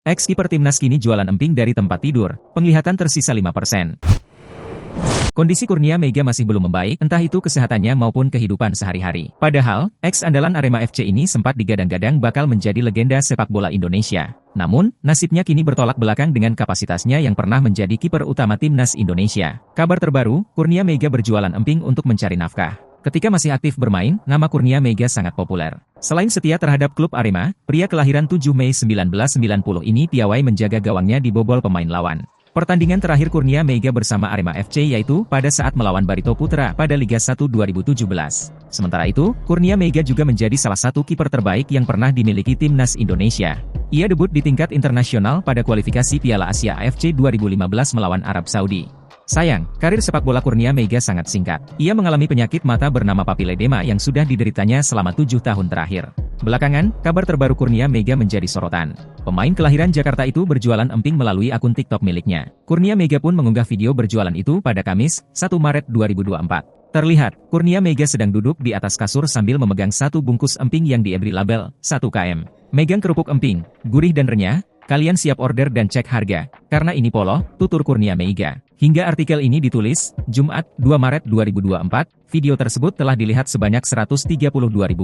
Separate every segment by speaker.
Speaker 1: Ex-kiper timnas kini jualan emping dari tempat tidur, penglihatan tersisa 5%. Kondisi Kurnia Meiga masih belum membaik, entah itu kesehatannya maupun kehidupan sehari-hari. Padahal, ex-andalan Arema FC ini sempat digadang-gadang bakal menjadi legenda sepak bola Indonesia. Namun, nasibnya kini bertolak belakang dengan kapasitasnya yang pernah menjadi kiper utama timnas Indonesia. Kabar terbaru, Kurnia Meiga berjualan emping untuk mencari nafkah. Ketika masih aktif bermain, nama Kurnia Meiga sangat populer. Selain setia terhadap klub Arema, pria kelahiran 7 Mei 1990 ini piawai menjaga gawangnya dibobol pemain lawan. Pertandingan terakhir Kurnia Meiga bersama Arema FC yaitu pada saat melawan Barito Putra pada Liga 1 2017. Sementara itu, Kurnia Meiga juga menjadi salah satu kiper terbaik yang pernah dimiliki timnas Indonesia. Ia debut di tingkat internasional pada kualifikasi Piala Asia AFC 2015 melawan Arab Saudi. Sayang, karir sepak bola Kurnia Meiga sangat singkat. Ia mengalami penyakit mata bernama papiledema yang sudah dideritanya selama 7 tahun terakhir. Belakangan, kabar terbaru Kurnia Meiga menjadi sorotan. Pemain kelahiran Jakarta itu berjualan emping melalui akun TikTok miliknya. Kurnia Meiga pun mengunggah video berjualan itu pada Kamis, 1 Maret 2024. Terlihat, Kurnia Meiga sedang duduk di atas kasur sambil memegang satu bungkus emping yang diberi label 1 km. Megang kerupuk emping, gurih dan renyah, kalian siap order dan cek harga, karena ini poloh, tutur Kurnia Meiga. Hingga artikel ini ditulis, Jumat, 2 Maret 2024, video tersebut telah dilihat sebanyak 132.000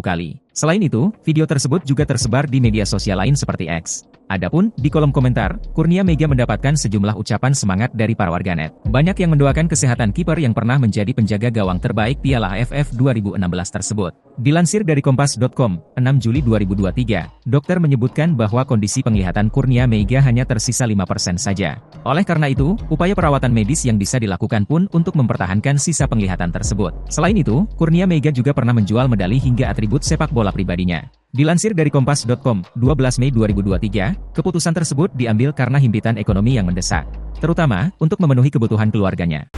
Speaker 1: kali. Selain itu, video tersebut juga tersebar di media sosial lain seperti X. Adapun, di kolom komentar, Kurnia Meiga mendapatkan sejumlah ucapan semangat dari para warganet. Banyak yang mendoakan kesehatan kiper yang pernah menjadi penjaga gawang terbaik Piala AFF 2016 tersebut. Dilansir dari Kompas.com, 6 Juli 2023, dokter menyebutkan bahwa kondisi penglihatan Kurnia Meiga hanya tersisa 5% saja. Oleh karena itu, upaya perawatan medis yang bisa dilakukan pun untuk mempertahankan sisa penglihatan tersebut. Selain itu, Kurnia Meiga juga pernah menjual medali hingga atribut sepak bola pribadinya. Dilansir dari Kompas.com, 12 Mei 2023, keputusan tersebut diambil karena himpitan ekonomi yang mendesak, terutama untuk memenuhi kebutuhan keluarganya.